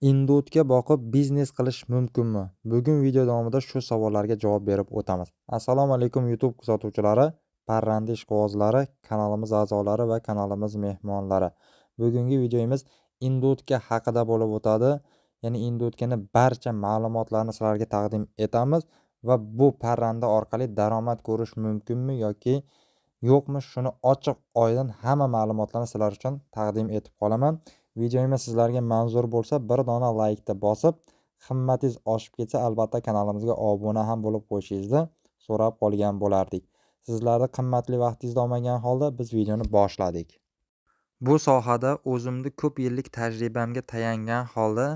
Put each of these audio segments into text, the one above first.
Indutga boqib biznes qilish mumkinmi? Bugun video davomida shu savollarga javob berib o'tamiz. Assalomu alaykum YouTube kuzatuvchilari, parranda ishqibozlari, kanalimiz a'zolari va kanalimiz mehmonlari. Bugungi videomiz Indutka haqida bo'lib o'tadi. Ya'ni Indutkani barcha ma'lumotlarni sizlarga taqdim etamiz va bu parranda orqali daromad ko'rish mumkinmi yoki yo'qmi, shuni ochiq oydin hamma ma'lumotlarni sizlar uchun taqdim etib qolaman. Videomiz sizlarga manzur bo'lsa, bir dona laykni bosib, himmatingiz oshib ketsa, albatta kanalimizga obuna ham bo'lib qo'yishingizni so'rab qolgan bo'lardik. Sizlarni qimmatli vaqtingizni olmagan holda biz videoni boshladik. Bu sohada o'zimni ko'p yillik tajribamga tayangan holda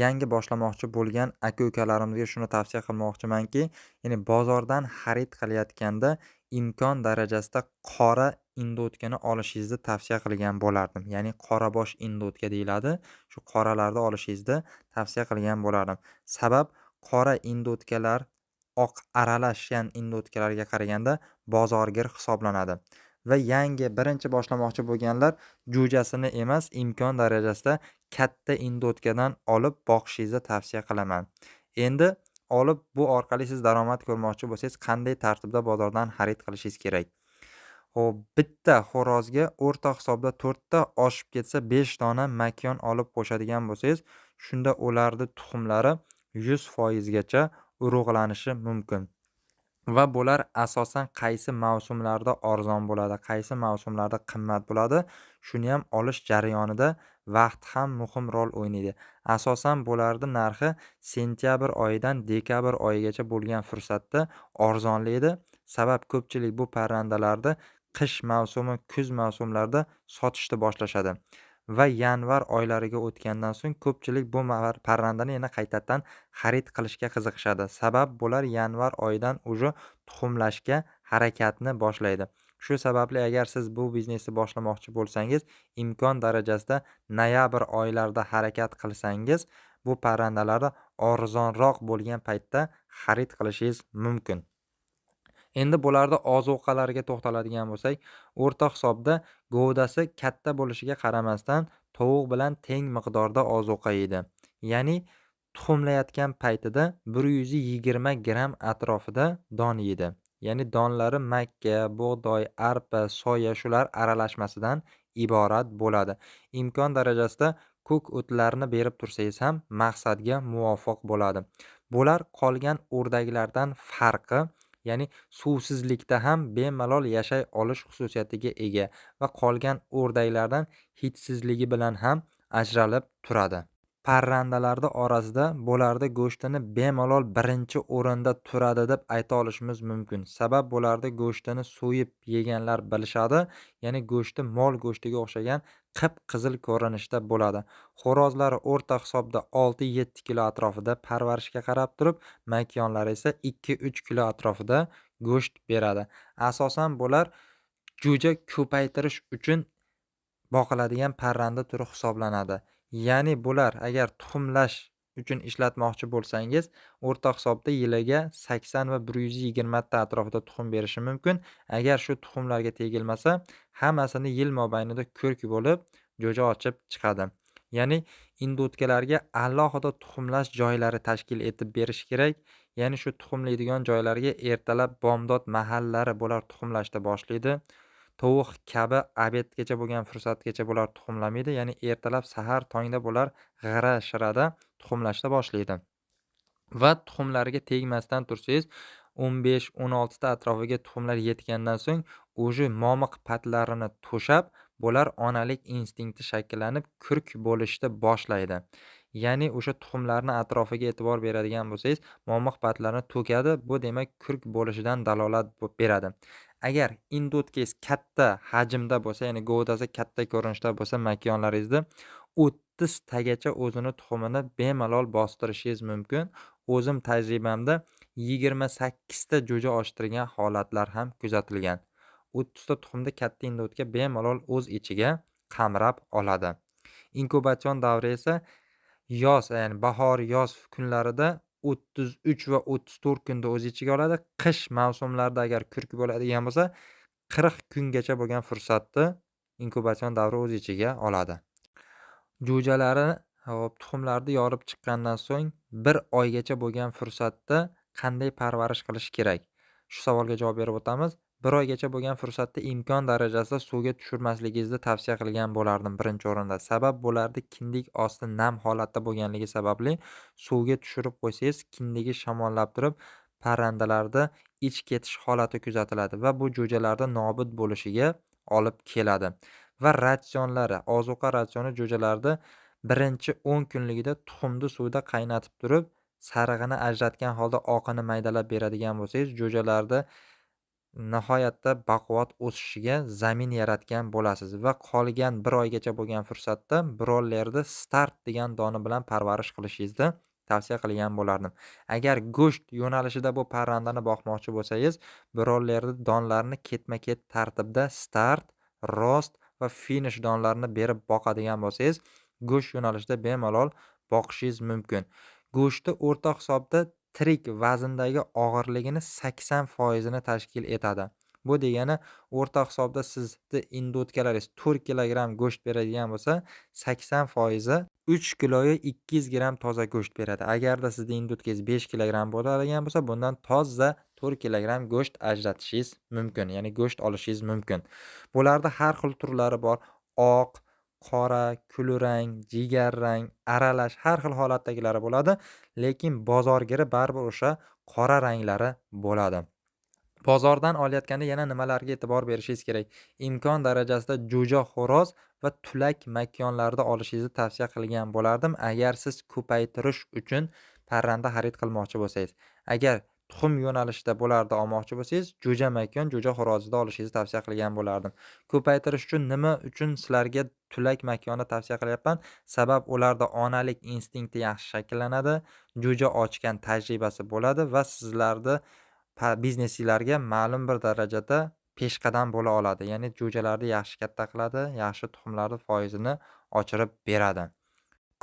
yangi boshlamoqchi bo'lgan aka-ukalarimizga shuni tavsiya qilmoqchimanki, ya'ni bozordan xarid qilayotganda imkon darajasida qora indutkani olishingizni tavsiya qilgan bo'lardim. Ya'ni qorabosh indutka deyiladi. Shu qoralarni olishingizni tavsiya qilgan bo'lardim. Sabab qora indutkalar oq aralashgan indutkalarga qaraganda bozorgir hisoblanadi. Va yangi birinchi boshlamoqchi bo'lganlar jo'jasini emas, imkon darajasida katta indutkadan olib boqishingizni tavsiya qilaman. Endi olib bu orqali siz daromad ko'rmoqchi bo'lsangiz, qanday tartibda bozordan xarid qilishingiz kerak? Xo'p, bitta xo'rozga o'rta hisobda 4 ta, oshib ketsa 5 dona makon olib qo'shadigan bo'lsangiz, shunda ularning tuxumlari 100% gacha urug'lanishi mumkin. Va bular asosan qaysi mavsumlarda arzon bo'ladi, qaysi mavsumlarda qimmat bo'ladi, shuni ham olish jarayonida vaqt ham muhim rol o'ynaydi. Asosan bularning narxi sentyabr oyidan dekabr oyigacha bo'lgan fursatda arzonlaydi. Sabab ko'pchilik bu parrandalarni qish mavsumi, kuz mavsumlarida sotishni boshlashadi. Va yanvar oylariga o'tgandan so'ng ko'pchilik bu parrandani yana qaytadan xarid qilishga qiziqishadi. Sabab bular yanvar oyidan уже tuxumlashga harakatni boshlaydi. Shu sababli agar siz bu biznesni boshlamoqchi bo'lsangiz, imkon darajasida noyabr oylarida harakat qilsangiz, bu parrandalarni arzonroq bo'lgan paytda xarid qilishingiz mumkin. Endi bularda ozuqalariga to'xtaladigan bo'lsak, o'rta hisobda govdasi katta bo'lishiga qaramasdan tovuq bilan teng miqdorda ozuqa yeydi. Ya'ni tuxumlayotgan paytida 120 gram atrofida don yeydi. Ya'ni donlari makka, bug'doy, arpa, soya shular aralashmasidan iborat bo'ladi. Imkon darajasida ko'k o'tlarni berib tursangiz ham maqsadga muvofiq bo'ladi. Bular qolgan o'rdaklardan farqi, ya'ni suvsizlikda ham bemalol yashay olish xususiyatiga ega va qolgan o'rdaklardan hidsizligi bilan ham ajralib turadi. Parrandalarda orasida bularda go'shtini bemalol birinchi o'rinda turadi deb ayta olishimiz mumkin. Sabab bularda go'shtini so'yib yeganlar bilishadi, ya'ni go'shti mol go'shtiga o'xshagan qip-qizil ko'rinishda bo'ladi. Xo'rozlari o'rta hisobda 6-7 kilo atrofida parvarishga qarab turib, makonlari esa 2-3 kilo atrofida go'sht beradi. Asosan bular jo'ja ko'paytirish uchun boqiladigan parranda turi hisoblanadi. Ya'ni bular agar tuxumlash uchun ishlatmoqchi bo'lsangiz, o'rta hisobda yiliga 80 va 120 ta atrofida tuxum berishi mumkin. Agar shu tuxumlarga tegilmasa, hammasini yil mobaynida ko'rk bo'lib, jo'ja ochib chiqadi. Ya'ni indutkalarga alohida tuxumlash joylari tashkil etib berish kerak. Ya'ni shu tuxumlaydigan joylarga ertalab bomdod mahallari bular tuxumlashda boshlaydi. Tovuq kabi obedgacha bo'lgan fursatgacha bular tuxumlamaydi. Ya'ni ertalab sahar tongda bular g'ira-shirada tuxumlashda boshlaydi. Va tuxumlariga tegmasdan tursangiz 15-16 ta atrofiga tuxumlar yetgandan so'ng o'sha momiq patlarini to'shab, bular onalik instinkti shakllanib ko'rk bo'lishni boshlaydi. Ya'ni o'sha tuxumlarni atrofiga e'tibor beradigan bo'lsangiz, momiq patlarini to'kadi. Bu demak ko'rk bo'lishidan dalolat beradi. Agar indutkangiz katta hajmda bo'lsa, ya'ni govdasi katta ko'rinishda bo'lsa, makonlaringizda 30 tagacha o'zini tuxumini bemalol bostirishingiz mumkin. O'zim tajribamda 28 ta jo'ja ochtirgan holatlar ham kuzatilgan. 30 ta tuxumda katta indutka bemalol o'z ichiga qamrab oladi. Inkubatsion davri esa yoz, ya'ni bahor, yoz kunlarida 33 va 34 kunda o'z ichiga oladi. Qish mavsumlarida agar ko'rk bo'ladigan bo'lsa, 40 kungacha bo'lgan fursatni inkubatsion davri o'z ichiga oladi. Jo'jalari Hop, tuxumlarni yorib chiqqandan so'ng 1 oygacha bo'lgan fursatda qanday parvarish qilish kerak? Shu savolga javob berib o'tamiz. 1 oygacha bo'lgan fursatda imkon darajasida suvga tushirmasligingizni tavsiya qilgan bo'lardim birinchi o'rinda. Sabab bo'lardi, kindik osti nam holatda bo'lganligi sababli suvga tushirib qo'ysangiz, kindigi shamollab turib, parrandalarda ich ketish holati kuzatiladi va bu jo'jalarda nobud bo'lishiga olib keladi. Va ratsionlari, ozuqa ratsioni jo'jalarda birinchi 10 kunligida tuxumni suvda qaynatib turib, sarig'ini ajratgan holda oqini maydalab beradigan bo'lsangiz, jo'jalarda nihoyatda baquvvat o'sishiga zamin yaratgan bo'lasiz va qolgan 1 oygacha bo'lgan fursatda brollerni start degan doni bilan parvarish qilishingizni tavsiya qilgan bo'lardim. Agar go'sht yo'nalishida bu parrandani boqmoqchi bo'lsangiz, brollerni donlarini ketma-ket tartibda start, rost va finish donlarini berib boqadigan bo'lsangiz, go'sht yo'nalishida bemalol boqishingiz mumkin. Go'shtni o'rta hisobda tirik vazndagi og'irligini 80% ni tashkil etadi. Bu degani o'rta hisobda sizni indotkalaringiz 4 kilogramm go'sht beradigan bo'lsa, 80% 3 kiloga 200 gramm toza go'sht beradi. Agarda sizning indotkangiz 5 kilogramm bo'ladigan bo'lsa, bundan toza 4 kilogramm go'sht ajratishingiz mumkin, ya'ni go'sht olishingiz mumkin. Bularda har xil turlari bor. Oq, qora, kulrang, jigarrang, aralash har xil holatdagilari bo'ladi, lekin bozorgiri baribir o'sha qora ranglari bo'ladi. Bozordan olayotganda yana nimalarga e'tibor berishingiz kerak? Imkon darajasida jo'ja xo'roz va tulak makonlarda olishingizni tavsiya qilgan bo'lardim, agar siz ko'paytirish uchun parranda xarid qilmoqchi bo'lsangiz. Agar tuxum yo'nalishida bularni olmoqchi bo'lsangiz, jo'ja makon, jo'ja xo'rozida olishingizni tavsiya qilgan bo'lardim. Ko'paytirish uchun nima uchun sizlarga tulak makonni tavsiya qilyapman? Sabab ularda onalik instinkti yaxshi shakllanadi, jo'ja ochgan tajribasi bo'ladi va sizlarni biznesinglarga ma'lum bir darajada peshqadam bo'la oladi. Ya'ni jo'jalarni yaxshi katta qiladi, yaxshi tuxumlarni foizini oshirib beradi.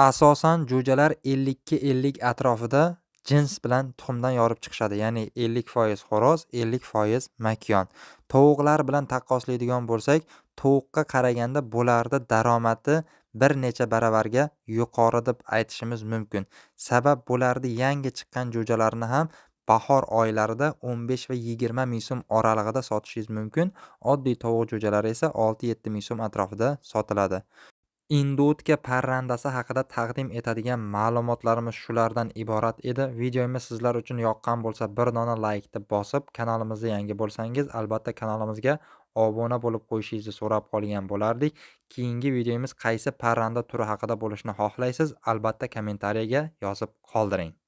Asosan jo'jalar 50 atrofida jins bilan tuxumdan yorib chiqishadi. Ya'ni 50% xo'roz, 50% makon. Tovuqlar bilan taqqoslaydigan bo'lsak, tovuqqa qaraganda bularda daromadi bir necha baravarga yuqori deb aytishimiz mumkin. Sabab bularni yangi chiqqan jo'jalarni ham bahor oylarida 15 va 20 ming so'm oralig'ida sotishingiz mumkin. Oddiy tovuq jo'jalari esa 6-7 ming so'm atrofida sotiladi. Indotka parrandasi haqida taqdim etadigan ma'lumotlarimiz shulardan iborat edi. Videomiz sizlar uchun yoqqan bo'lsa, bir dona laykni bosib, kanalimizga yangi bo'lsangiz, albatta kanalimizga obuna bo'lib qo'yishingizni so'rab qolgan bo'lardik. Keyingi videomiz qaysi parranda turi haqida bo'lishini xohlaysiz? Albatta kommentariyaga yozib qoldiring.